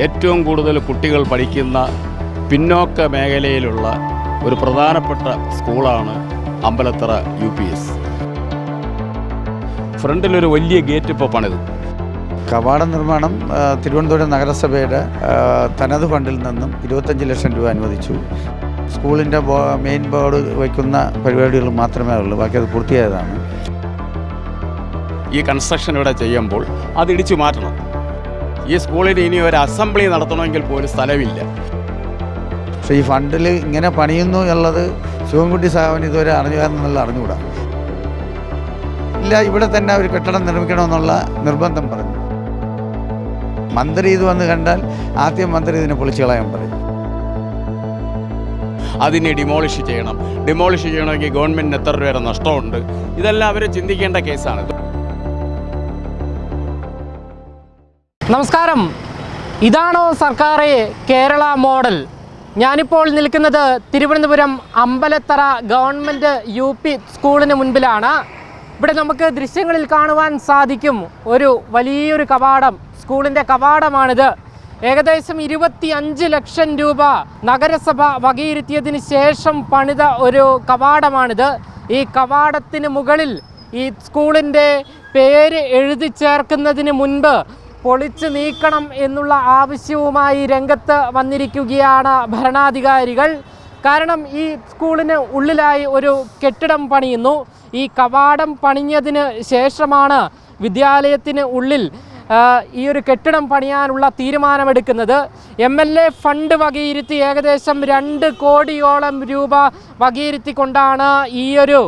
ഏറ്റവും കൂടുതൽ കുട്ടികൾ പഠിക്കുന്ന പിന്നോക്ക മേഖലയിലുള്ള ഒരു പ്രധാനപ്പെട്ട സ്കൂളാണ് അമ്പലത്തറ UPS. ഫ്രണ്ടിലൊരു വലിയ ഗേറ്റ് ഇപ്പോൾ പണിതു. കവാട നിർമ്മാണം തിരുവനന്തപുരം നഗരസഭയുടെ തനത് ഫണ്ടിൽ നിന്നും 25 ലക്ഷം രൂപ അനുവദിച്ചു. സ്കൂളിൻ്റെ മെയിൻ ബോർഡ് വയ്ക്കുന്ന പരിപാടികൾ മാത്രമേ ഉള്ളൂ, ബാക്കി അത് പൂർത്തിയായതാണ്. ഈ കൺസ്ട്രക്ഷൻ ഇവിടെ ചെയ്യുമ്പോൾ അത് ഇടിച്ചു മാറ്റണം. ഈ സ്കൂളിൽ ഇനി ഒരു അസംബ്ലി നടത്തണമെങ്കിൽ പോലും സ്ഥലമില്ല. പക്ഷേ ഈ ഫണ്ടിൽ ഇങ്ങനെ പണിയുന്നു എന്നുള്ളത് ശിവൻകുട്ടി സാഹബിന് ഇതുവരെ അറിഞ്ഞുകൂടാ. ഇല്ല, ഇവിടെ തന്നെ ഒരു കെട്ടിടം നിർമ്മിക്കണമെന്നുള്ള നിർബന്ധം പറഞ്ഞു. മന്ത്രി ഇത് വന്ന് കണ്ടാൽ ആദ്യം മന്ത്രി ഇതിനെ പൊളിച്ചു കളയാൻ പറയും. അതിനെ ഡിമോളിഷ് ചെയ്യണം. ഡിമോളിഷ് ചെയ്യണമെങ്കിൽ ഗവൺമെൻറ്റിന് എത്ര രൂപ നഷ്ടമുണ്ട്, ഇതെല്ലാം അവർ ചിന്തിക്കേണ്ട കേസാണ്. നമസ്കാരം. ഇതാണോ സർക്കാരെ കേരള മോഡൽ? ഞാനിപ്പോൾ നിൽക്കുന്നത് തിരുവനന്തപുരം അമ്പലത്തറ ഗവൺമെൻറ് UP സ്കൂളിന് മുൻപിലാണ്. ഇവിടെ നമുക്ക് ദൃശ്യങ്ങളിൽ കാണുവാൻ സാധിക്കും ഒരു വലിയൊരു കവാടം. സ്കൂളിൻ്റെ കവാടമാണിത്. ഏകദേശം 25 ലക്ഷം രൂപ നഗരസഭ വകയിരുത്തിയതിന് ശേഷം പണിത ഒരു കവാടമാണിത്. ഈ കവാടത്തിന് മുകളിൽ ഈ സ്കൂളിൻ്റെ പേര് എഴുതി ചേർക്കുന്നതിന് മുൻപ് പൊളിച്ചു നീക്കണം എന്നുള്ള ആവശ്യവുമായി രംഗത്ത് വന്നിരിക്കുകയാണ് ഭരണാധികാരികൾ. കാരണം ഈ സ്കൂളിന് ഉള്ളിലായി ഒരു കെട്ടിടം പണിയുന്നു. ഈ കവാടം പണിഞ്ഞതിന് ശേഷമാണ് വിദ്യാലയത്തിന് ഉള്ളിൽ ഈ ഒരു കെട്ടിടം പണിയാനുള്ള തീരുമാനമെടുക്കുന്നത്. MLA ഫണ്ട് വകയിരുത്തി ഏകദേശം 2 കോടിയോളം രൂപ വകയിരുത്തിക്കൊണ്ടാണ് ഈ ഒരു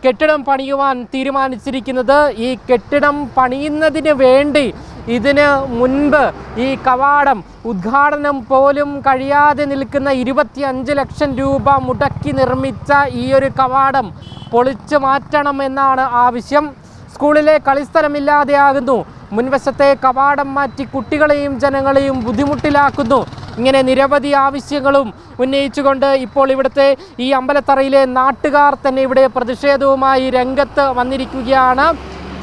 കെട്ടിടം പണിയുവാൻ തീരുമാനിച്ചിരിക്കുന്നത്. ഈ കെട്ടിടം പണിയുന്നതിന് വേണ്ടി ഇതിന് മുൻപ് ഈ കവാടം ഉദ്ഘാടനം പോലും കഴിയാതെ നിൽക്കുന്ന 25 ലക്ഷം രൂപ മുടക്കി നിർമ്മിച്ച ഈ ഒരു കവാടം പൊളിച്ചു മാറ്റണമെന്നാണ് ആവശ്യം. സ്കൂളിലെ കളിസ്ഥലമില്ലാതെയാകുന്നു. മുൻവശത്തെ കവാടം മാറ്റി കുട്ടികളെയും ജനങ്ങളെയും ബുദ്ധിമുട്ടിലാക്കുന്നു. ഇങ്ങനെ നിരവധി ആവശ്യങ്ങളും ഉന്നയിച്ചുകൊണ്ട് ഇപ്പോൾ ഇവിടുത്തെ ഈ അമ്പലത്തറയിലെ നാട്ടുകാർ തന്നെ ഇവിടെ പ്രതിഷേധവുമായി രംഗത്ത് വന്നിരിക്കുകയാണ്.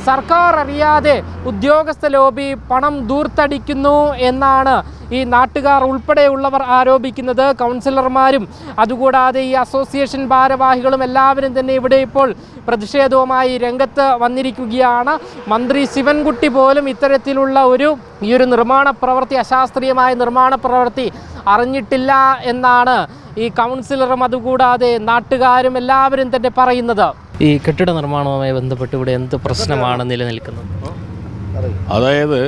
സർക്കാർ അറിയാതെ ഉദ്യോഗസ്ഥ ലോബി പണം ദൂർത്തടിക്കുന്നു എന്നാണ് ഈ നാട്ടുകാർ ഉൾപ്പെടെയുള്ളവർ ആരോപിക്കുന്നത്. കൗൺസിലർമാരും അതുകൂടാതെ ഈ അസോസിയേഷൻ ഭാരവാഹികളും എല്ലാവരും തന്നെ ഇവിടെ ഇപ്പോൾ പ്രതിഷേധവുമായി രംഗത്ത് വന്നിരിക്കുകയാണ്. മന്ത്രി ശിവൻകുട്ടി പോലും ഇത്തരത്തിലുള്ള ഈ ഒരു നിർമ്മാണ പ്രവൃത്തി, അശാസ്ത്രീയമായ നിർമ്മാണ പ്രവൃത്തി അറിഞ്ഞിട്ടില്ല എന്നാണ് ഈ കൗൺസിലറും അതുകൂടാതെ നാട്ടുകാരും എല്ലാവരും തന്നെ പറയുന്നത്. ഈ കെട്ടിട നിർമ്മാണവുമായി ബന്ധപ്പെട്ട് ഇവിടെ എന്ത് പ്രശ്നമാണ് നിലനിൽക്കുന്നത്? അതായത്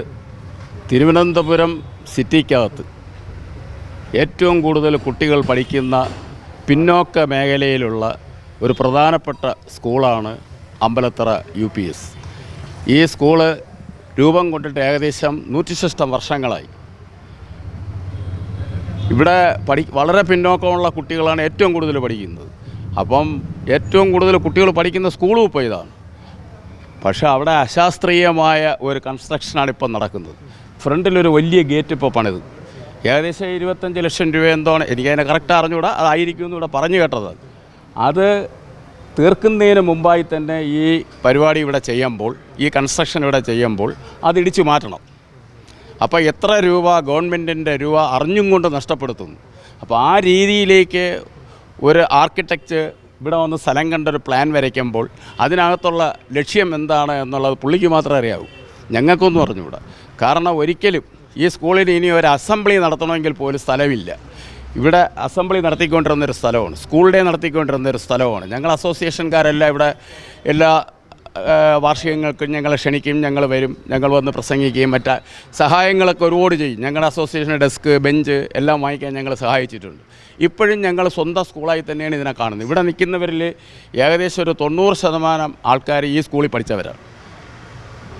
തിരുവനന്തപുരം സിറ്റിക്കകത്ത് ഏറ്റവും കൂടുതൽ കുട്ടികൾ പഠിക്കുന്ന പിന്നോക്ക മേഖലയിലുള്ള ഒരു പ്രധാനപ്പെട്ട സ്കൂളാണ് അമ്പലത്തറ UPS. ഈ സ്കൂള് രൂപം കൊണ്ടിട്ട് ഏകദേശം 100 വർഷങ്ങളായി. ഇവിടെ വളരെ പിന്നോക്കമുള്ള കുട്ടികളാണ് ഏറ്റവും കൂടുതൽ പഠിക്കുന്നത്. അപ്പം ഏറ്റവും കൂടുതൽ കുട്ടികൾ പഠിക്കുന്ന സ്കൂളും ഇപ്പോൾ ഇതാണ്. പക്ഷേ അവിടെ അശാസ്ത്രീയമായ ഒരു കൺസ്ട്രക്ഷനാണ് ഇപ്പം നടക്കുന്നത്. ഫ്രണ്ടിലൊരു വലിയ ഗേറ്റ് ഇപ്പോൾ പണിത്. ഏകദേശം 25 ലക്ഷം രൂപ എന്തോണ്, എനിക്കതിനെ കറക്റ്റ് അറിഞ്ഞുകൂടാ, അതായിരിക്കുമെന്ന് ഇവിടെ പറഞ്ഞു കേട്ടത്. അത് തീർക്കുന്നതിന് മുമ്പായി തന്നെ ഈ പരിപാടി ഇവിടെ ചെയ്യുമ്പോൾ, ഈ കൺസ്ട്രക്ഷൻ ഇവിടെ ചെയ്യുമ്പോൾ അത് ഇടിച്ചു മാറ്റണം. അപ്പോൾ എത്ര രൂപ ഗവൺമെൻറ്റിൻ്റെ രൂപ അറിഞ്ഞും കൊണ്ട് നഷ്ടപ്പെടുത്തുന്നു. അപ്പോൾ ആ രീതിയിലേക്ക് ഒരു ആർക്കിടെക്റ്റ് ഇവിടെ വന്ന് സ്ഥലം കണ്ടൊരു പ്ലാൻ വരയ്ക്കുമ്പോൾ അതിനകത്തുള്ള ലക്ഷ്യം എന്താണ് എന്നുള്ളത് പുള്ളിക്ക് മാത്രമേ അറിയാവൂ, ഞങ്ങൾക്കൊന്നും അറിഞ്ഞുകൂടാ. കാരണം ഒരിക്കലും ഈ സ്കൂളിന് ഇനി ഒരു അസംബ്ലി നടത്തണമെങ്കിൽ പോലും സ്ഥലമില്ല. ഇവിടെ അസംബ്ലി നടത്തിക്കൊണ്ടിരുന്നൊരു സ്ഥലമാണ്, സ്കൂൾ ഡേ നടത്തിക്കൊണ്ടിരുന്നൊരു സ്ഥലമാണ്. ഞങ്ങൾ അസോസിയേഷൻകാരെല്ലാം ഇവിടെ എല്ലാ വാർഷികങ്ങൾക്കും ഞങ്ങളെ ക്ഷണിക്കും, ഞങ്ങൾ വരും, ഞങ്ങൾ വന്ന് പ്രസംഗിക്കുകയും മറ്റ് സഹായങ്ങളൊക്കെ ഒരുപാട് ചെയ്യും. ഞങ്ങളുടെ അസോസിയേഷൻ ഡെസ്ക്, ബെഞ്ച് എല്ലാം വാങ്ങിക്കാൻ ഞങ്ങൾ സഹായിച്ചിട്ടുണ്ട്. ഇപ്പോഴും ഞങ്ങൾ സ്വന്തം സ്കൂളായി തന്നെയാണ് ഇതിനെ കാണുന്നത്. ഇവിടെ നിൽക്കുന്നവരിൽ ഏകദേശം ഒരു 90% ആൾക്കാർ ഈ സ്കൂളിൽ പഠിച്ചവരാണ്.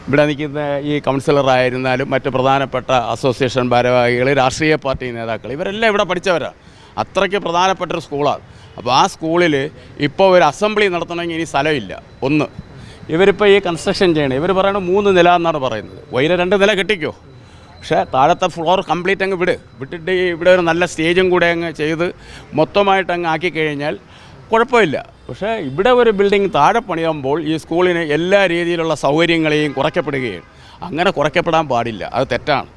ഇവിടെ നിൽക്കുന്ന ഈ കൗൺസിലറായിരുന്നാലും മറ്റ് പ്രധാനപ്പെട്ട അസോസിയേഷൻ ഭാരവാഹികൾ, രാഷ്ട്രീയ പാർട്ടി നേതാക്കൾ, ഇവരെല്ലാം ഇവിടെ പഠിച്ചവരാണ്. അത്രയ്ക്ക് പ്രധാനപ്പെട്ടൊരു സ്കൂളാണ്. അപ്പോൾ ആ സ്കൂളിൽ ഇപ്പോൾ ഒരു അസംബ്ലി നടത്തണമെങ്കിൽ ഇനി സ്ഥലമില്ല. ഒന്ന്, ഇവരിപ്പോൾ ഈ കൺസ്ട്രക്ഷൻ ചെയ്യണം, ഇവർ പറയുന്നത് 3 നില എന്നാണ് പറയുന്നത്. വൈര 2 നില കെട്ടിക്കോ, പക്ഷേ താഴത്തെ ഫ്ലോർ കംപ്ലീറ്റ് അങ്ങ് വിട്ടിട്ട് ഇവിടെ ഒരു നല്ല സ്റ്റേജും കൂടെ അങ്ങ് ചെയ്ത് മൊത്തമായിട്ട് അങ്ങ് ആക്കി കഴിഞ്ഞാൽ കുഴപ്പമില്ല. പക്ഷേ ഇവിടെ ഒരു ബിൽഡിംഗ് താഴെ പണിയുമ്പോൾ ഈ സ്കൂളിന് എല്ലാ രീതിയിലുള്ള സൗകര്യങ്ങളെയും കുറയ്ക്കപ്പെടുകയാണ്. അങ്ങനെ കുറയ്ക്കപ്പെടാൻ പാടില്ല, അത് തെറ്റാണ്.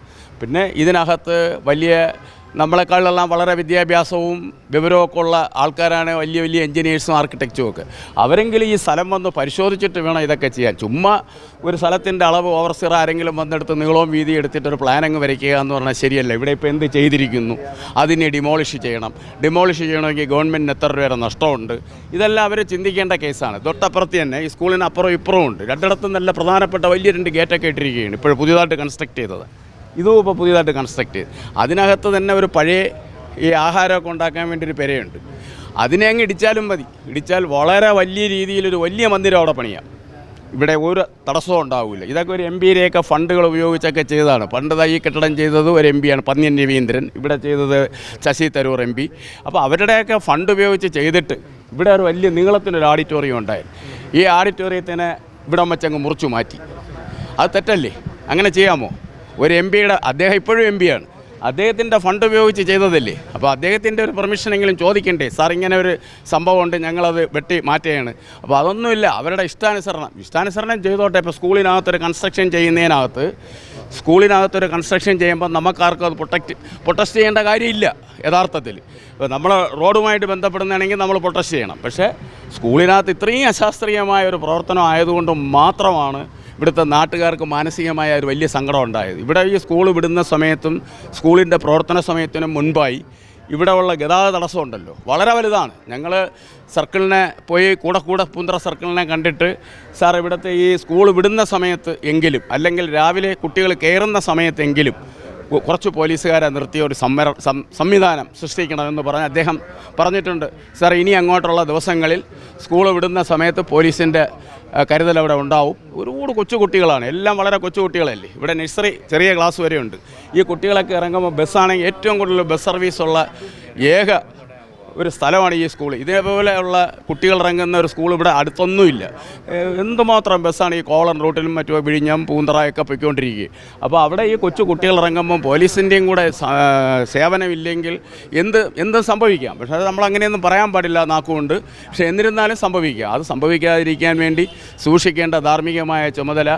പിന്നെ ഇതിനകത്ത് വലിയ നമ്മളെക്കാളെല്ലാം വളരെ വിദ്യാഭ്യാസവും വിവരമൊക്കെ ഉള്ള ആൾക്കാരാണ്, വലിയ വലിയ എൻജിനീയേഴ്സും ആർക്കിടെക്റ്റും ഒക്കെ. അവരെങ്കിലും ഈ സ്ഥലം വന്ന് പരിശോധിച്ചിട്ട് വേണം ഇതൊക്കെ ചെയ്യാൻ. ചുമ്മാ ഒരു സ്ഥലത്തിൻ്റെ അളവ് ഓവർസിയർ ആരെങ്കിലും വന്നെടുത്ത് നീളവും വീതി എടുത്തിട്ടൊരു പ്ലാൻ അങ്ങ് വരയ്ക്കുക എന്ന് പറഞ്ഞാൽ ശരിയല്ല. ഇവിടെ ഇപ്പോൾ എന്ത് ചെയ്തിരിക്കുന്നു, അതിനെ ഡിമോളിഷ് ചെയ്യണം. ഡിമോളിഷ് ചെയ്യണമെങ്കിൽ ഗവൺമെൻറ്റിന് എത്ര രൂപ നഷ്ടമുണ്ട്, ഇതെല്ലാം അവർ ചിന്തിക്കേണ്ട കേസാണ്. തൊട്ടപ്പുറത്ത് തന്നെ ഈ സ്കൂളിന് അപ്പുറം ഇപ്പുറവും ഉണ്ട്. രണ്ടിടത്തും നല്ല പ്രധാനപ്പെട്ട വലിയ 2 ഗേറ്റൊക്കെ ഇട്ടിരിക്കുകയാണ്, ഇപ്പോൾ പുതിയതായിട്ട് കൺസ്ട്രക്ട് ചെയ്തത്. ഇതും ഇപ്പോൾ പുതിയതായിട്ട് കൺസ്ട്രക്ട് ചെയ്ത്. അതിനകത്ത് തന്നെ ഒരു പഴയ ഈ ആഹാരമൊക്കെ ഉണ്ടാക്കാൻ വേണ്ടി ഒരു പെരയുണ്ട്. അതിനെ അങ്ങ് ഇടിച്ചാലും മതി. ഇടിച്ചാൽ വളരെ വലിയ രീതിയിലൊരു വലിയ മന്ദിരം അവിടെ പണിയാം. ഇവിടെ ഒരു തടസ്സവും ഉണ്ടാവില്ല. ഇതൊക്കെ ഒരു MPയുടെയൊക്കെ ഫണ്ടുകൾ ഉപയോഗിച്ചൊക്കെ ചെയ്തതാണ്. പണ്ട് ഈ കെട്ടിടം ചെയ്തത് ഒരു MPയാണ്, പന്ന്യൻ രവീന്ദ്രൻ. ഇവിടെ ചെയ്തത് ശശി തരൂർ MP. അപ്പോൾ അവരുടെയൊക്കെ ഫണ്ട് ഉപയോഗിച്ച് ചെയ്തിട്ട് ഇവിടെ ഒരു വലിയ നീളത്തിനൊരു ഓഡിറ്റോറിയം ഉണ്ടായിരുന്നു. ഈ ഓഡിറ്റോറിയത്തിനെ ഇവിടെ വെച്ചങ്ങ് മുറിച്ചു മാറ്റി. അത് തെറ്റല്ലേ? അങ്ങനെ ചെയ്യാമോ? ഒരു MPയുടെ, അദ്ദേഹം ഇപ്പോഴും MPയാണ്, അദ്ദേഹത്തിൻ്റെ ഫണ്ട് ഉപയോഗിച്ച് ചെയ്തതല്ലേ? അപ്പോൾ അദ്ദേഹത്തിൻ്റെ ഒരു പെർമിഷനെങ്കിലും ചോദിക്കണ്ടേ? സാർ ഇങ്ങനെ ഒരു സംഭവമുണ്ട്, ഞങ്ങളത് വെട്ടി മാറ്റുകയാണ്. അപ്പോൾ അതൊന്നുമില്ല, അവരുടെ ഇഷ്ടാനുസരണം ചെയ്തോട്ടെ. ഇപ്പോൾ സ്കൂളിനകത്തൊരു കൺസ്ട്രക്ഷൻ ചെയ്യുന്നതിനകത്ത്, സ്കൂളിനകത്തൊരു കൺസ്ട്രക്ഷൻ ചെയ്യുമ്പോൾ നമുക്കാർക്കും അത് പ്രൊട്ടസ്റ്റ് ചെയ്യേണ്ട കാര്യമില്ല യഥാർത്ഥത്തിൽ. ഇപ്പോൾ നമ്മൾ റോഡുമായിട്ട് ബന്ധപ്പെടുന്നതാണെങ്കിൽ നമ്മൾ പ്രൊട്ടസ്റ്റ് ചെയ്യണം. പക്ഷേ സ്കൂളിനകത്ത് ഇത്രയും അശാസ്ത്രീയമായ ഒരു പ്രവർത്തനം ആയതുകൊണ്ട് മാത്രമാണ് ഇവിടുത്തെ നാട്ടുകാർക്ക് മാനസികമായ ഒരു വലിയ സങ്കടം ഉണ്ടായത്. ഇവിടെ ഈ സ്കൂൾ വിടുന്ന സമയത്തും സ്കൂളിൻ്റെ പ്രവർത്തന സമയത്തിനും മുൻപായി ഇവിടെ ഉള്ള ഗതാഗത തടസ്സമുണ്ടല്ലോ, വളരെ വലുതാണ്. ഞങ്ങൾ സർക്കിളിനെ പോയി കൂടെ പൂന്തറ സർക്കിളിനെ കണ്ടിട്ട്, സാർ ഇവിടുത്തെ ഈ സ്കൂൾ വിടുന്ന സമയത്ത് എങ്കിലും, അല്ലെങ്കിൽ രാവിലെ കുട്ടികൾ കയറുന്ന സമയത്തെങ്കിലും കുറച്ച് പോലീസുകാരെ നിർത്തിയ ഒരു സംവിധാനം സൃഷ്ടിക്കണമെന്ന് പറഞ്ഞ് അദ്ദേഹം പറഞ്ഞിട്ടുണ്ട്. സാർ ഇനി അങ്ങോട്ടുള്ള ദിവസങ്ങളിൽ സ്കൂൾ വിടുന്ന സമയത്ത് പോലീസിൻ്റെ കരുതൽ അവിടെ ഉണ്ടാവും. ഒരുപാട് കൊച്ചു കുട്ടികളാണ്, എല്ലാം വളരെ കൊച്ചു കുട്ടികളല്ലേ. ഇവിടെ നഴ്സറി ചെറിയ ക്ലാസ് വരെയുണ്ട്. ഈ കുട്ടികളൊക്കെ ഇറങ്ങുമ്പോൾ ബസ്സാണെങ്കിൽ ഏറ്റവും കൂടുതൽ ബസ് സർവീസുള്ള ഏക ഒരു സ്ഥലമാണ് ഈ സ്കൂൾ. ഇതേപോലെയുള്ള കുട്ടികൾ ഇറങ്ങുന്ന ഒരു സ്കൂൾ ഇവിടെ അടുത്തൊന്നുമില്ല. എന്തുമാത്രം ബസ്സാണ് ഈ കോളൻ റൂട്ടിലും മറ്റു വിഴിഞ്ഞം പൂന്തറയൊക്കെ പൊയ്ക്കൊണ്ടിരിക്കുക. അപ്പോൾ അവിടെ ഈ കൊച്ചു കുട്ടികൾ ഇറങ്ങുമ്പം പോലീസിൻ്റെയും കൂടെ സേവനമില്ലെങ്കിൽ എന്തും സംഭവിക്കാം. പക്ഷേ അത് നമ്മളങ്ങനെയൊന്നും പറയാൻ പാടില്ല നാക്കുകൊണ്ട്. പക്ഷേ എന്നിരുന്നാലും സംഭവിക്കാം. അത് സംഭവിക്കാതിരിക്കാൻ വേണ്ടി സൂക്ഷിക്കേണ്ട ധാർമ്മികമായ ചുമതല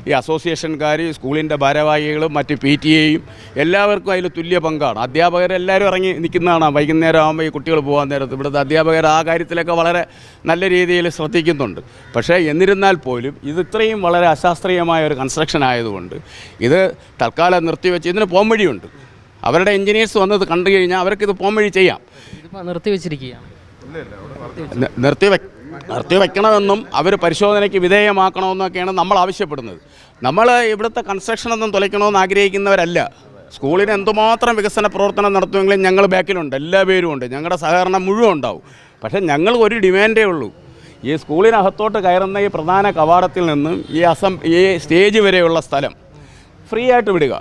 ഈ അസോസിയേഷൻകാർ, സ്കൂളിൻ്റെ ഭാരവാഹികളും മറ്റ് PTA-യും എല്ലാവർക്കും അതിൽ തുല്യ പങ്കാണ്. അധ്യാപകരെല്ലാവരും ഇറങ്ങി നിൽക്കുന്നതാണ്. വൈകുന്നേരം ആകുമ്പോൾ ഈ കുട്ടികൾ പോകാൻ നേരത്ത് ഇവിടുത്തെ അധ്യാപകർ ആ കാര്യത്തിലൊക്കെ വളരെ നല്ല രീതിയിൽ ശ്രദ്ധിക്കുന്നുണ്ട്. പക്ഷേ എന്നിരുന്നാൽ പോലും ഇത് ഇത്രയും വളരെ അശാസ്ത്രീയമായ ഒരു കൺസ്ട്രക്ഷൻ ആയതുകൊണ്ട് ഇത് തൽക്കാലം നിർത്തിവെച്ച് ഇതിന് പോംവഴിയുണ്ട്. അവരുടെ എൻജിനീയേഴ്സ് വന്നത് കണ്ടു കഴിഞ്ഞാൽ അവർക്കിത് പോംവഴി ചെയ്യാം. നിർത്തിവെച്ചിരിക്കുകയാണ്. നിർത്തിവെക്കണമെന്നും അവർ പരിശോധനയ്ക്ക് വിധേയമാക്കണമെന്നൊക്കെയാണ് നമ്മൾ ആവശ്യപ്പെടുന്നത്. നമ്മൾ ഇവിടുത്തെ കൺസ്ട്രക്ഷനൊന്നും തുലയ്ക്കണമെന്ന് ആഗ്രഹിക്കുന്നവരല്ല. സ്കൂളിന് എന്തുമാത്രം വികസന പ്രവർത്തനം നടത്തുമെങ്കിലും ഞങ്ങൾ ബാക്കിലുണ്ട്, എല്ലാ പേരും ഉണ്ട്, ഞങ്ങളുടെ സഹകരണം മുഴുവൻ ഉണ്ടാവും. പക്ഷേ ഞങ്ങൾ ഒരു ഡിമാൻഡേ ഉള്ളൂ, ഈ സ്കൂളിനകത്തോട്ട് കയറുന്ന ഈ പ്രധാന കവാടത്തിൽ നിന്നും ഈ സ്റ്റേജ് വരെയുള്ള സ്ഥലം ഫ്രീ ആയിട്ട് വിടുക.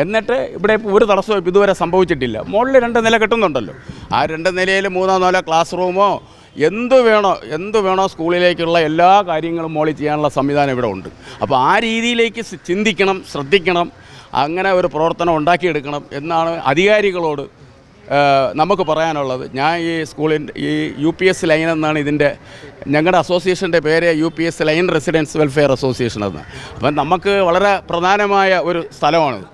എന്നിട്ട് ഇവിടെ ഇപ്പോൾ ഒരു തടസ്സവും ഇതുവരെ സംഭവിച്ചിട്ടില്ല. മുകളിൽ 2 നില കെട്ടുന്നുണ്ടല്ലോ, ആ 2 നിലയിൽ 3-4 ക്ലാസ് റൂമോ എന്ത് വേണോ സ്കൂളിലേക്കുള്ള എല്ലാ കാര്യങ്ങളും മോളിൽ ചെയ്യാനുള്ള സംവിധാനം ഇവിടെ ഉണ്ട്. അപ്പോൾ ആ രീതിയിലേക്ക് ചിന്തിക്കണം, ശ്രദ്ധിക്കണം, അങ്ങനെ ഒരു പ്രവർത്തനം ഉണ്ടാക്കിയെടുക്കണം എന്നാണ് അധികാരികളോട് നമുക്ക് പറയാനുള്ളത്. ഞാൻ ഈ സ്കൂളിൻ്റെ ഈ UPS ലൈൻ എന്നാണ് ഞങ്ങളുടെ അസോസിയേഷൻ്റെ പേര് UPS line residence welfare association എന്ന്. അപ്പം നമുക്ക് വളരെ പ്രധാനമായ ഒരു സ്ഥലമാണിത്.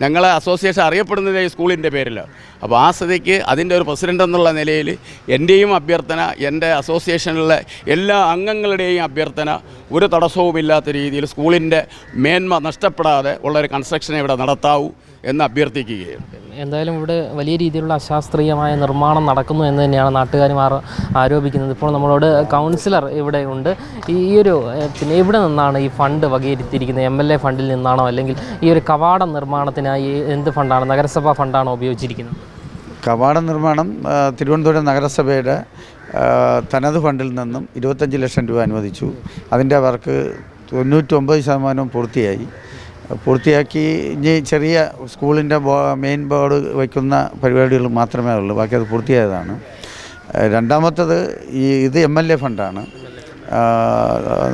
ഞങ്ങളെ അസോസിയേഷൻ അറിയപ്പെടുന്നത് ഈ സ്കൂളിൻ്റെ പേരിലാണ്. അപ്പോൾ ആ സ്ഥിതിക്ക് അതിൻ്റെ ഒരു പ്രസിഡൻ്റ് എന്നുള്ള നിലയിൽ എൻ്റെയും അഭ്യർത്ഥന, എൻ്റെ അസോസിയേഷനിലെ എല്ലാ അംഗങ്ങളുടെയും അഭ്യർത്ഥന, ഒരു തടസ്സവുമില്ലാത്ത രീതിയിൽ സ്കൂളിൻ്റെ മേന്മ നഷ്ടപ്പെടാതെ ഉള്ളൊരു കൺസ്ട്രക്ഷൻ ഇവിടെ നടത്താവൂ എന്ന് അഭ്യർത്ഥിക്കുകയാണ്. എന്തായാലും ഇവിടെ വലിയ രീതിയിലുള്ള അശാസ്ത്രീയമായ നിർമ്മാണം നടക്കുന്നു എന്ന് തന്നെയാണ് നാട്ടുകാരും ആരോപിക്കുന്നത്. ഇപ്പോൾ നമ്മളോട് കൗൺസിലർ ഇവിടെ ഉണ്ട്. പിന്നെ എവിടെ നിന്നാണ് ഈ ഫണ്ട് വകയിരുത്തിയിരിക്കുന്നത്? MLA ഫണ്ടിൽ നിന്നാണോ, അല്ലെങ്കിൽ ഈ ഒരു കവാടം നിർമ്മാണത്തിനായി എന്ത് ഫണ്ടാണ്, നഗരസഭാ ഫണ്ടാണോ ഉപയോഗിച്ചിരിക്കുന്നത്? കവാട നിർമ്മാണം തിരുവനന്തപുരം നഗരസഭയുടെ തനത് ഫണ്ടിൽ നിന്നും 25 ലക്ഷം രൂപ അനുവദിച്ചു. അതിൻ്റെ വർക്ക് 99% പൂർത്തിയാക്കി. ഇനി ചെറിയ സ്കൂളിൻ്റെ മെയിൻ ബോർഡ് വയ്ക്കുന്ന പരിപാടികൾ മാത്രമേ ഉള്ളൂ, ബാക്കി അത് പൂർത്തിയായതാണ്. രണ്ടാമത്തത് ഇത് MLA ഫണ്ടാണ്,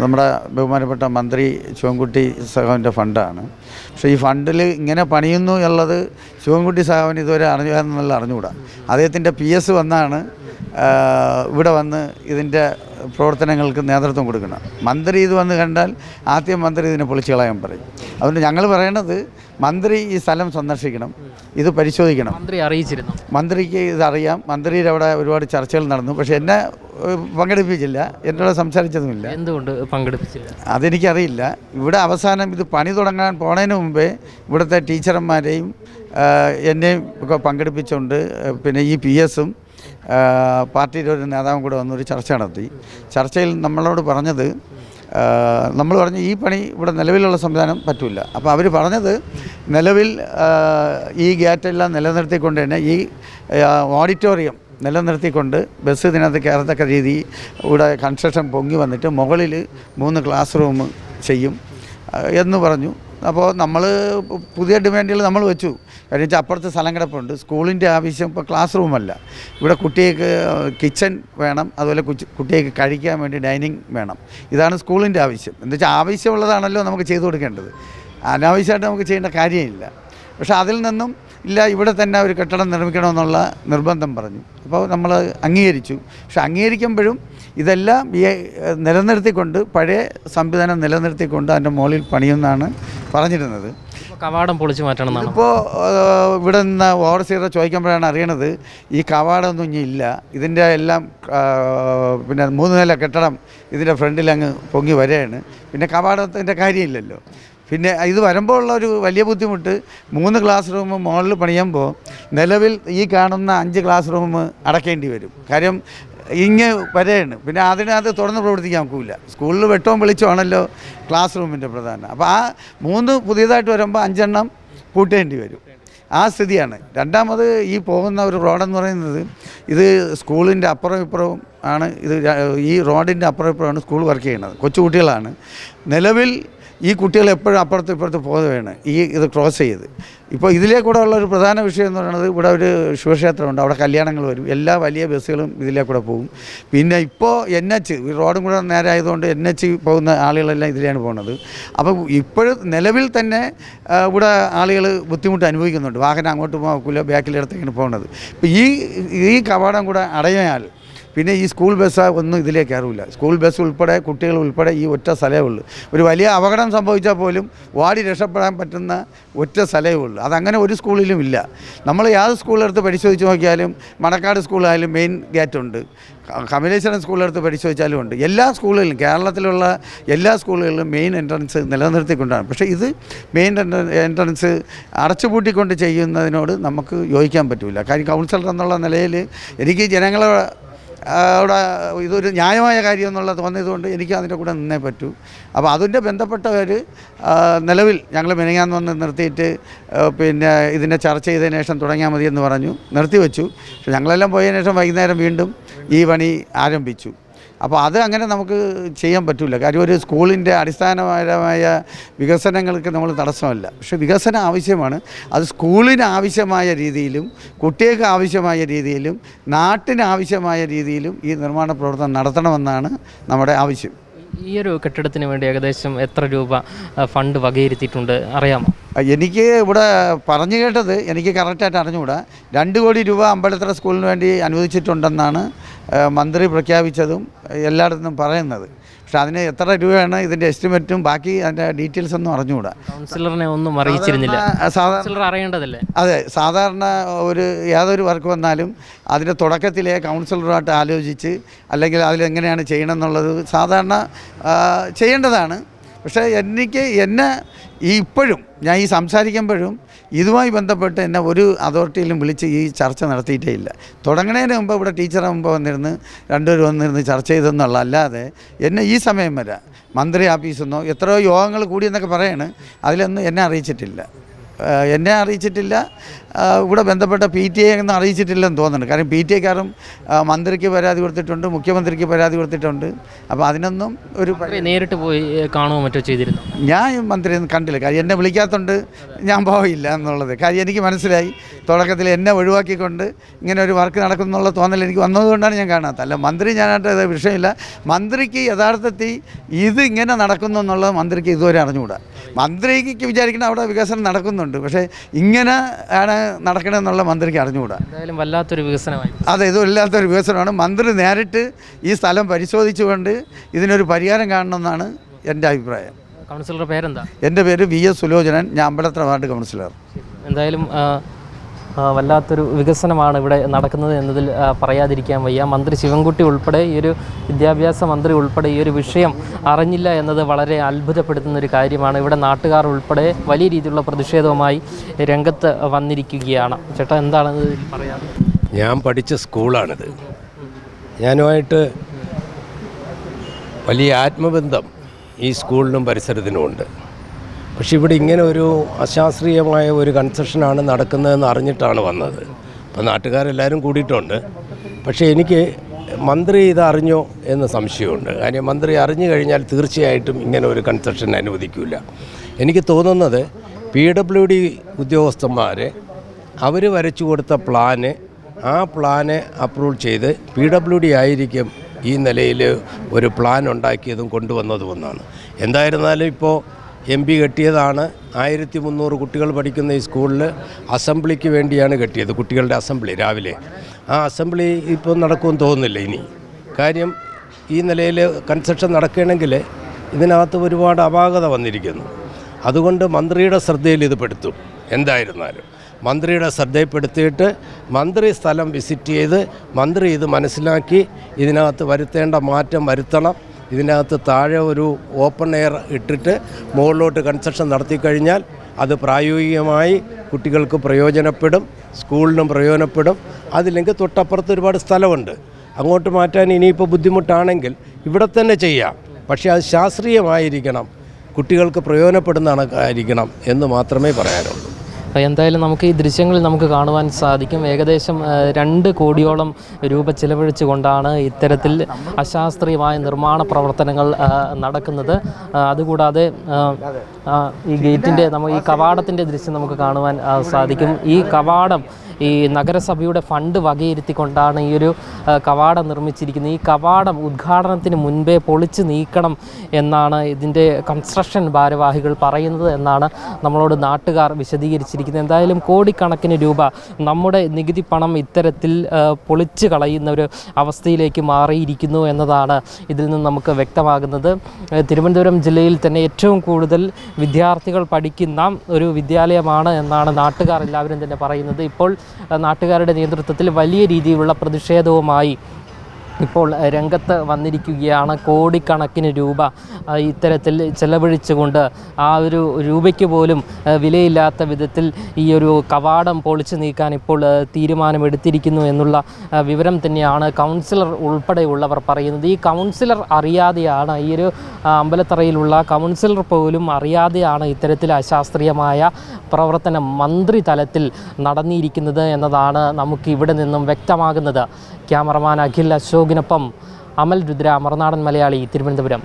നമ്മുടെ ബഹുമാനപ്പെട്ട മന്ത്രി ശിവൻകുട്ടി സഖാവിൻ്റെ ഫണ്ടാണ്. പക്ഷേ ഈ ഫണ്ടിൽ ഇങ്ങനെ പണിയുന്നു എന്നുള്ളത് ശിവൻകുട്ടി സഖാവിന് ഇതുവരെ അറിഞ്ഞുകൂടാ. അദ്ദേഹത്തിൻ്റെ PS വന്നാണ് ഇവിടെ വന്ന് ഇതിൻ്റെ പ്രവർത്തനങ്ങൾക്ക് നേതൃത്വം കൊടുക്കണം. മന്ത്രി ഇത് വന്ന് കണ്ടാൽ ആദ്യം മന്ത്രി ഇതിനെ പൊളിച്ചു കളയാൻ പറയും. അതുകൊണ്ട് ഞങ്ങൾ പറയണത് മന്ത്രി ഈ സ്ഥലം സന്ദർശിക്കണം, ഇത് പരിശോധിക്കണം. മന്ത്രി അറിയിച്ചിരുന്നു. മന്ത്രിക്ക് ഇതറിയാം. മന്ത്രിയുടെ അവിടെ ഒരുപാട് ചർച്ചകൾ നടന്നു. പക്ഷേ എന്നെ പങ്കെടുപ്പിച്ചില്ല, എന്നോട് സംസാരിച്ചതുമില്ല. എന്തുകൊണ്ട് പങ്കെടുപ്പിച്ചില്ല അതെനിക്കറിയില്ല. ഇവിടെ അവസാനം ഇത് പണി തുടങ്ങാൻ പോണതിന് മുമ്പേ ഇവിടുത്തെ ടീച്ചർമാരെയും എന്നെയും ഒക്കെ പങ്കെടുപ്പിച്ചുകൊണ്ട് പിന്നെ ഈ PS-ഉം പാർട്ടിയുടെ ഒരു നേതാവും കൂടെ വന്നൊരു ചർച്ച നടത്തി. ചർച്ചയിൽ നമ്മളോട് പറഞ്ഞത്, നമ്മൾ പറഞ്ഞു ഈ പണി ഇവിടെ നിലവിലുള്ള സംവിധാനം പറ്റില്ല. അപ്പോൾ അവർ പറഞ്ഞത് നിലവിൽ ഈ ഗേറ്റെല്ലാം നിലനിർത്തിക്കൊണ്ട് തന്നെ ഈ ഓഡിറ്റോറിയം നിലനിർത്തിക്കൊണ്ട് ബസ് ഇതിനകത്ത് കയറത്തക്ക രീതി ഇവിടെ കൺസ്ട്രക്ഷൻ പൊങ്ങി വന്നിട്ട് മുകളിൽ 3 ക്ലാസ് റൂം ചെയ്യും എന്ന് പറഞ്ഞു. അപ്പോൾ നമ്മൾ പുതിയ ഡിമാൻഡുകൾ നമ്മൾ വെച്ചു. കാര്യം വെച്ചാൽ അപ്പുറത്ത് സ്ഥലം കിടപ്പുണ്ട്. സ്കൂളിൻ്റെ ആവശ്യം ഇപ്പോൾ ക്ലാസ് റൂമല്ല, ഇവിടെ കുട്ടികൾക്ക് കിച്ചൺ വേണം, അതുപോലെ കുട്ടികൾക്ക് കഴിക്കാൻ വേണ്ടി ഡൈനിങ് വേണം. ഇതാണ് സ്കൂളിൻ്റെ ആവശ്യം. എന്താ വെച്ചാൽ ആവശ്യമുള്ളതാണല്ലോ നമുക്ക് ചെയ്തു കൊടുക്കേണ്ടത്, അനാവശ്യമായിട്ട് നമുക്ക് ചെയ്യേണ്ട കാര്യമില്ല. പക്ഷേ അതിൽ നിന്നും ഇല്ല, ഇവിടെ തന്നെ ഒരു കെട്ടിടം നിർമ്മിക്കണമെന്നുള്ള നിർബന്ധം പറഞ്ഞു. അപ്പോൾ നമ്മൾ അംഗീകരിച്ചു. പക്ഷെ അംഗീകരിക്കുമ്പോഴും ഇതെല്ലാം നിലനിർത്തിക്കൊണ്ട്, പഴയ സംവിധാനം നിലനിർത്തിക്കൊണ്ട് അതിൻ്റെ മുകളിൽ പണിയെന്നാണ് പറഞ്ഞിരുന്നത്. കവാടം പൊളിച്ചു മാറ്റണം. ഇപ്പോൾ ഇവിടെ നിന്ന് ഓവർസീറെ ചോദിക്കുമ്പോഴാണ് അറിയണത് ഈ കവാടമൊന്നും ഇനി ഇല്ല. ഇതിൻ്റെ എല്ലാം പിന്നെ 3 നില കെട്ടിടം ഇതിൻ്റെ ഫ്രണ്ടിൽ അങ്ങ് പൊങ്ങി വരികയാണ്. പിന്നെ കവാടത്തിൻ്റെ കാര്യമില്ലല്ലോ. പിന്നെ ഇത് വരുമ്പോൾ ഉള്ള ഒരു വലിയ ബുദ്ധിമുട്ട്, 3 ക്ലാസ് റൂം മുകളിൽ പണിയുമ്പോൾ നിലവിൽ ഈ കാണുന്ന 5 ക്ലാസ് റൂം അടയ്ക്കേണ്ടി വരും. കാര്യം ഇങ്ങ് വരെയാണ്. പിന്നെ അതിനകത്ത് തുറന്ന് പ്രവർത്തിക്കാൻ നോക്കില്ല. സ്കൂളിൽ വെട്ടവും വെളിച്ചമാണല്ലോ ക്ലാസ് റൂമിൻ്റെ പ്രധാനം. അപ്പോൾ ആ 3 പുതിയതായിട്ട് വരുമ്പോൾ 5 എണ്ണം പൂട്ടേണ്ടി വരും. ആ സ്ഥിതിയാണ്. രണ്ടാമത് ഈ പോകുന്ന ഒരു റോഡെന്ന് പറയുന്നത് ഇത് സ്കൂളിൻ്റെ അപ്പുറം ഇപ്പുറവും ആണ്. ഇത് ഈ റോഡിൻ്റെ അപ്പുറം ഇപ്പുറമാണ് സ്കൂൾ വർക്ക് ചെയ്യുന്നത്. കൊച്ചുകുട്ടികളാണ്. നിലവിൽ ഈ കുട്ടികൾ എപ്പോഴും അപ്പുറത്ത് ഇപ്പുറത്ത് പോവുകയാണ് ഇത് ക്രോസ് ചെയ്ത്. ഇപ്പോൾ ഇതിലേക്കൂടെ ഉള്ള ഒരു പ്രധാന വിഷയം എന്ന് പറയുന്നത്, ഇവിടെ ഒരു ശിവക്ഷേത്രമുണ്ട്, അവിടെ കല്യാണങ്ങൾ വരും, എല്ലാ വലിയ ബസ്സുകളും ഇതിലേക്കൂടെ പോകും. പിന്നെ ഇപ്പോൾ NH ഈ റോഡും കൂടെ നേരെ ആയതുകൊണ്ട് NH പോകുന്ന ആളുകളെല്ലാം ഇതിലാണ് പോകുന്നത്. അപ്പോൾ ഇപ്പോഴും നിലവിൽ തന്നെ ഇവിടെ ആളുകൾ ബുദ്ധിമുട്ട് അനുഭവിക്കുന്നുണ്ട്. വാഹനം അങ്ങോട്ട് പോകില്ല, ബാക്കിലെടുത്തേക്കാണ് പോകുന്നത്. ഇപ്പോൾ ഈ കവാടം കൂടെ അടയാൽ പിന്നെ ഈ സ്കൂൾ ബസ് ഒന്നും ഇതിലേക്ക് കയറില്ല. സ്കൂൾ ബസ് ഉൾപ്പെടെ കുട്ടികൾ ഉൾപ്പെടെ ഈ ഒറ്റ സ്ഥലമേ ഉള്ളൂ. ഒരു വലിയ അപകടം സംഭവിച്ചാൽ പോലും ഓടി രക്ഷപ്പെടാൻ പറ്റുന്ന ഒറ്റ സ്ഥലമേ ഉള്ളൂ. അതങ്ങനെ ഒരു സ്കൂളിലും ഇല്ല. നമ്മൾ യാതൊരു സ്കൂളെടുത്ത് പരിശോധിച്ച് നോക്കിയാലും, മണക്കാട് സ്കൂളായാലും മെയിൻ ഗേറ്റുണ്ട്, കമലേശ്വരം സ്കൂളെടുത്ത് പരിശോധിച്ചാലും ഉണ്ട്. എല്ലാ സ്കൂളുകളിലും, കേരളത്തിലുള്ള എല്ലാ സ്കൂളുകളിലും മെയിൻ എൻട്രൻസ് നിലനിർത്തിക്കൊണ്ടാണ്. പക്ഷേ ഇത് മെയിൻ എൻട്രൻസ് അടച്ചുപൂട്ടിക്കൊണ്ട് ചെയ്യുന്നതിനോട് നമുക്ക് യോജിക്കാൻ പറ്റില്ല. കാര്യം കൗൺസിലർ എന്നുള്ള നിലയിൽ എനിക്ക് ജനങ്ങളെ അവിടെ ഇതൊരു ന്യായമായ കാര്യം എന്നുള്ള തോന്നിയതുകൊണ്ട് എനിക്ക് അതിൻ്റെ കൂടെ നിന്നേ പറ്റൂ. അപ്പോൾ അതിൻ്റെ ബന്ധപ്പെട്ടവർ നിലവിൽ ഞങ്ങൾ മിനിങ്ങാന്ന് വന്ന് നിർത്തിയിട്ട് പിന്നെ ഇതിനെ ചർച്ച ചെയ്തതിന് ശേഷം തുടങ്ങിയാൽ മതി എന്ന് പറഞ്ഞു, നിർത്തിവെച്ചു. പക്ഷെ ഞങ്ങളെല്ലാം പോയതിനു ശേഷം വൈകുന്നേരം വീണ്ടും ഈ പണി ആരംഭിച്ചു. അപ്പോൾ അത് അങ്ങനെ നമുക്ക് ചെയ്യാൻ പറ്റില്ല. കാര്യം ഒരു സ്കൂളിൻ്റെ അടിസ്ഥാനപരമായ വികസനങ്ങൾക്ക് നമ്മൾ തടസ്സമല്ല. പക്ഷേ വികസനം ആവശ്യമാണ്. അത് സ്കൂളിന് ആവശ്യമായ രീതിയിലും കുട്ടികൾക്ക് ആവശ്യമായ രീതിയിലും നാട്ടിന് ആവശ്യമായ രീതിയിലും ഈ നിർമ്മാണ പ്രവർത്തനം നടത്തണമെന്നാണ് നമ്മുടെ ആവശ്യം. ഈ ഒരു കെട്ടിടത്തിന് വേണ്ടി ഏകദേശം എത്ര രൂപ ഫണ്ട് വകയിരുത്തിയിട്ടുണ്ട് അറിയാമോ? എനിക്ക് ഇവിടെ പറഞ്ഞു കേട്ടത്, എനിക്ക് കറക്റ്റായിട്ട് അറിഞ്ഞുകൂടാ, 2 കോടി രൂപ അമ്പലത്തറ സ്കൂളിന് വേണ്ടി അനുവദിച്ചിട്ടുണ്ടെന്നാണ് മന്ത്രി പ്രഖ്യാപിച്ചതും എല്ലായിടത്തും പറയുന്നത്. പക്ഷെ അതിന് എത്ര രൂപയാണ് ഇതിൻ്റെ എസ്റ്റിമേറ്റും ബാക്കി അതിൻ്റെ ഡീറ്റെയിൽസ് ഒന്നും അറിഞ്ഞുകൂടാ. കൗൺസിലറിനെ ഒന്നും അറിയിച്ചിരുന്നില്ല. സാധാരണ അറിയേണ്ടതല്ലേ? അതെ, സാധാരണ യാതൊരു വർക്ക് വന്നാലും അതിൻ്റെ തുടക്കത്തിലെ കൗൺസിലറുമായിട്ട് ആലോചിച്ച്, അല്ലെങ്കിൽ അതിലെങ്ങനെയാണ് ചെയ്യണമെന്നുള്ളത് സാധാരണ ചെയ്യേണ്ടതാണ്. പക്ഷേ എന്നെ ഇപ്പോഴും ഞാൻ ഈ സംസാരിക്കുമ്പോഴും ഇതുമായി ബന്ധപ്പെട്ട് എന്നെ ഒരു അതോറിറ്റിയിലും വിളിച്ച് ഈ ചർച്ച നടത്തിയിട്ടേ ഇല്ല. തുടങ്ങുന്നതിന് മുമ്പ് ഇവിടെ ടീച്ചറെ മുമ്പ് വന്നിരുന്ന് 2 പേർ വന്നിരുന്ന് ചർച്ച ചെയ്തെന്നുള്ള അല്ലാതെ എന്നെ ഈ സമയം വരെ മന്ത്രി ഓഫീസിൽ നിന്നോ എത്രയോ യോഗങ്ങൾ കൂടിയെന്നൊക്കെ പറയാണ്, അതിലൊന്നും എന്നെ അറിയിച്ചിട്ടില്ല. ഇവിടെ ബന്ധപ്പെട്ട PTA ഒന്നും അറിയിച്ചിട്ടില്ലെന്ന് തോന്നുന്നുണ്ട്. കാരണം PTA-ക്കാരും മന്ത്രിക്ക് പരാതി കൊടുത്തിട്ടുണ്ട്, മുഖ്യമന്ത്രിക്ക് പരാതി കൊടുത്തിട്ടുണ്ട്. അപ്പോൾ അതിനൊന്നും നേരിട്ട് പോയി കാണുമോ മറ്റോ ചെയ്തിരുന്നു? ഞാൻ മന്ത്രിയൊന്നും കണ്ടില്ല. കാര്യം എന്നെ വിളിക്കാത്തതുകൊണ്ട് ഞാൻ പോയില്ല എന്നുള്ളത്. കാര്യം എനിക്ക് മനസ്സിലായി, തുടക്കത്തിൽ എന്നെ ഒഴിവാക്കിക്കൊണ്ട് ഇങ്ങനെ ഒരു വർക്ക് നടക്കുന്നുള്ള തോന്നൽ എനിക്ക് വന്നതുകൊണ്ടാണ് ഞാൻ കാണാത്തത്. അല്ല, മന്ത്രി ഞാനായിട്ട് വിഷയമില്ല. മന്ത്രിക്ക് യഥാർത്ഥത്തിൽ ഇത് ഇങ്ങനെ നടക്കുന്നു എന്നുള്ളത് മന്ത്രിക്ക് ഇതുവരെ അറിഞ്ഞുകൂടാ. മന്ത്രിക്ക് വിചാരിക്കണം അവിടെ വികസനം നടക്കുന്നുണ്ട്. പറയുന്നുണ്ട്. പക്ഷേ ഇങ്ങനെ ആണ് നടക്കണമെന്നുള്ള മന്ത്രിക്ക് അറിഞ്ഞുകൂടാ. എന്തായാലും വല്ലാത്തൊരു വികസനമായി. അതെ, ഇതുമില്ലാത്തൊരു വികസനമാണ്. മന്ത്രി നേരിട്ട് ഈ സ്ഥലം പരിശോധിച്ചുകൊണ്ട് ഇതിനൊരു പരിഹാരം കാണണമെന്നാണ് എൻ്റെ അഭിപ്രായം. കൗൺസിലറുടെ പേരെന്താ? എൻ്റെ പേര് VS സുലോചനൻ, ഞാൻ അമ്പലത്തറ വാർഡ് കൗൺസിലർ. എന്തായാലും വല്ലാത്തൊരു വികസനമാണ് ഇവിടെ നടക്കുന്നത് എന്നതിൽ പറയാതിരിക്കാൻ വയ്യ. മന്ത്രി ശിവൻകുട്ടി ഉൾപ്പെടെ ഈ ഒരു വിദ്യാഭ്യാസ മന്ത്രി ഉൾപ്പെടെ ഈ ഒരു വിഷയം അറിഞ്ഞില്ല എന്നത് വളരെ അത്ഭുതപ്പെടുത്തുന്ന ഒരു കാര്യമാണ്. ഇവിടെ നാട്ടുകാർ ഉൾപ്പെടെ വലിയ രീതിയിലുള്ള പ്രതിഷേധവുമായി രംഗത്ത് വന്നിരിക്കുകയാണ്. ചേട്ടാ, എന്താണ് പറയാൻ? ഞാൻ പഠിച്ച സ്കൂളാണിത്. ഞാനുമായിട്ട് വലിയ ആത്മബന്ധം ഈ സ്കൂളിനും പരിസരത്തിനുമുണ്ട്. പക്ഷെ ഇവിടെ ഇങ്ങനെ ഒരു അശാസ്ത്രീയമായ ഒരു കൺസ്ട്രക്ഷനാണ് നടക്കുന്നതെന്ന് അറിഞ്ഞിട്ടാണ് വന്നത്. അപ്പോൾ നാട്ടുകാരെല്ലാവരും കൂടിയിട്ടുണ്ട്. പക്ഷേ എനിക്ക് മന്ത്രി ഇത് അറിഞ്ഞോ എന്ന് സംശയമുണ്ട്. കാര്യം മന്ത്രി അറിഞ്ഞു കഴിഞ്ഞാൽ തീർച്ചയായിട്ടും ഇങ്ങനെ ഒരു കൺസ്ട്രക്ഷൻ അനുവദിക്കില്ല. എനിക്ക് തോന്നുന്നത് PWD ഉദ്യോഗസ്ഥന്മാരെ അവർ വരച്ചു കൊടുത്ത പ്ലാന്, ആ പ്ലാന് അപ്രൂവ് ചെയ്ത് PWD ആയിരിക്കും ഈ നിലയിൽ ഒരു പ്ലാൻ ഉണ്ടാക്കിയതും കൊണ്ടുവന്നതും എന്നാണ്. എന്തായിരുന്നാലും ഇപ്പോൾ MP കെട്ടിയതാണ്. 1300 കുട്ടികൾ പഠിക്കുന്ന ഈ സ്കൂളിൽ അസംബ്ലിക്ക് വേണ്ടിയാണ് കെട്ടിയത്. കുട്ടികളുടെ അസംബ്ലി രാവിലെ. ആ അസംബ്ലി ഇപ്പോൾ നടക്കുമെന്ന് തോന്നുന്നില്ല ഇനി. കാര്യം ഈ നിലയിൽ കൺസ്ട്രക്ഷൻ നടക്കുകയാണെങ്കിൽ ഇതിനകത്ത് ഒരുപാട് അപാകത വന്നിരിക്കുന്നു. അതുകൊണ്ട് മന്ത്രിയുടെ ശ്രദ്ധയിൽ ഇത് പെടുത്തും. എന്തായിരുന്നാലും മന്ത്രിയുടെ ശ്രദ്ധയിൽപ്പെടുത്തിയിട്ട് മന്ത്രി സ്ഥലം വിസിറ്റ് ചെയ്ത് മന്ത്രി ഇത് മനസ്സിലാക്കി ഇതിനകത്ത് വരുത്തേണ്ട മാറ്റം വരുത്തണം. ഇതിനകത്ത് താഴെ ഒരു ഓപ്പൺ എയർ ഇട്ടിട്ട് മുകളിലോട്ട് കൺസ്ട്രക്ഷൻ നടത്തിക്കഴിഞ്ഞാൽ അത് പ്രായോഗികമായി കുട്ടികൾക്ക് പ്രയോജനപ്പെടും, സ്കൂളിനും പ്രയോജനപ്പെടും. അതില്ലെങ്കിൽ തൊട്ടപ്പുറത്ത് ഒരുപാട് സ്ഥലമുണ്ട്. അങ്ങോട്ട് മാറ്റാൻ ഇനിയിപ്പോൾ ബുദ്ധിമുട്ടാണെങ്കിൽ ഇവിടെ തന്നെ ചെയ്യാം. പക്ഷേ അത് ശാസ്ത്രീയമായിരിക്കണം, കുട്ടികൾക്ക് പ്രയോജനപ്പെടുന്നതായിരിക്കണം എന്ന് മാത്രമേ പറയാനുള്ളൂ. എന്തായാലും നമുക്ക് ഈ ദൃശ്യങ്ങളിൽ നമുക്ക് കാണുവാൻ സാധിക്കും. ഏകദേശം 2 കോടിയോളം രൂപ ചിലവഴിച്ചുകൊണ്ടാണ് ഇത്തരത്തിൽ അശാസ്ത്രീയമായ നിർമ്മാണ പ്രവർത്തനങ്ങൾ നടക്കുന്നത്. അതുകൂടാതെ ഈ ഗേറ്റിൻ്റെ ഈ കവാടത്തിൻ്റെ ദൃശ്യം നമുക്ക് കാണുവാൻ സാധിക്കും. ഈ കവാടം ഈ നഗരസഭയുടെ ഫണ്ട് വകയിരുത്തിക്കൊണ്ടാണ് ഈ ഒരു കവാടം നിർമ്മിച്ചിരിക്കുന്നത്. ഈ കവാടം ഉദ്ഘാടനത്തിന് മുൻപേ പൊളിച്ച് നീക്കണം എന്നാണ് ഇതിൻ്റെ കൺസ്ട്രക്ഷൻ ഭാരവാഹികൾ പറയുന്നത് എന്നാണ് നമ്മളോട് നാട്ടുകാർ വിശദീകരിച്ചിരിക്കുന്നത്. എന്തായാലും കോടിക്കണക്കിന് രൂപ നമ്മുടെ നികുതി പണം ഇത്തരത്തിൽ പൊളിച്ച് കളയുന്ന ഒരു അവസ്ഥയിലേക്ക് മാറിയിരിക്കുന്നു എന്നതാണ് ഇതിൽ നിന്ന് നമുക്ക് വ്യക്തമാകുന്നത്. തിരുവനന്തപുരം ജില്ലയിൽ തന്നെ ഏറ്റവും കൂടുതൽ വിദ്യാർത്ഥികൾ പഠിക്കുന്ന ഒരു വിദ്യാലയമാണ് എന്നാണ് നാട്ടുകാർ എല്ലാവരും തന്നെ പറയുന്നത്. ഇപ്പോൾ നാട്ടുകാരുടെ നേതൃത്വത്തിൽ വലിയ രീതിയിലുള്ള പ്രതിഷേധവുമായി ഇപ്പോൾ രംഗത്ത് വന്നിരിക്കുകയാണ്. കോടിക്കണക്കിന് രൂപ ഇത്തരത്തിൽ ചെലവഴിച്ചുകൊണ്ട് ആ ഒരു രൂപയ്ക്ക് പോലും വിലയില്ലാത്ത വിധത്തിൽ ഈ ഒരു കവാടം പൊളിച്ചു നീക്കാൻ ഇപ്പോൾ തീരുമാനമെടുത്തിരിക്കുന്നു എന്നുള്ള വിവരം തന്നെയാണ് കൗൺസിലർ ഉൾപ്പെടെയുള്ളവർ പറയുന്നത്. ഈ കൗൺസിലർ അറിയാതെയാണ്, ഈ ഒരു അമ്പലത്തറയിലുള്ള കൗൺസിലർ പോലും അറിയാതെയാണ് ഇത്തരത്തിൽ അശാസ്ത്രീയമായ പ്രവർത്തനം മന്ത്രി തലത്തിൽ നടന്നിരിക്കുന്നത് എന്നതാണ് നമുക്ക് ഇവിടെ നിന്നും വ്യക്തമാകുന്നത്. ക്യാമറമാൻ അഖിൽ അശോകിനൊപ്പം അമൽ രുദ്ര, മറുനാടൻ മലയാളി, തിരുവനന്തപുരം.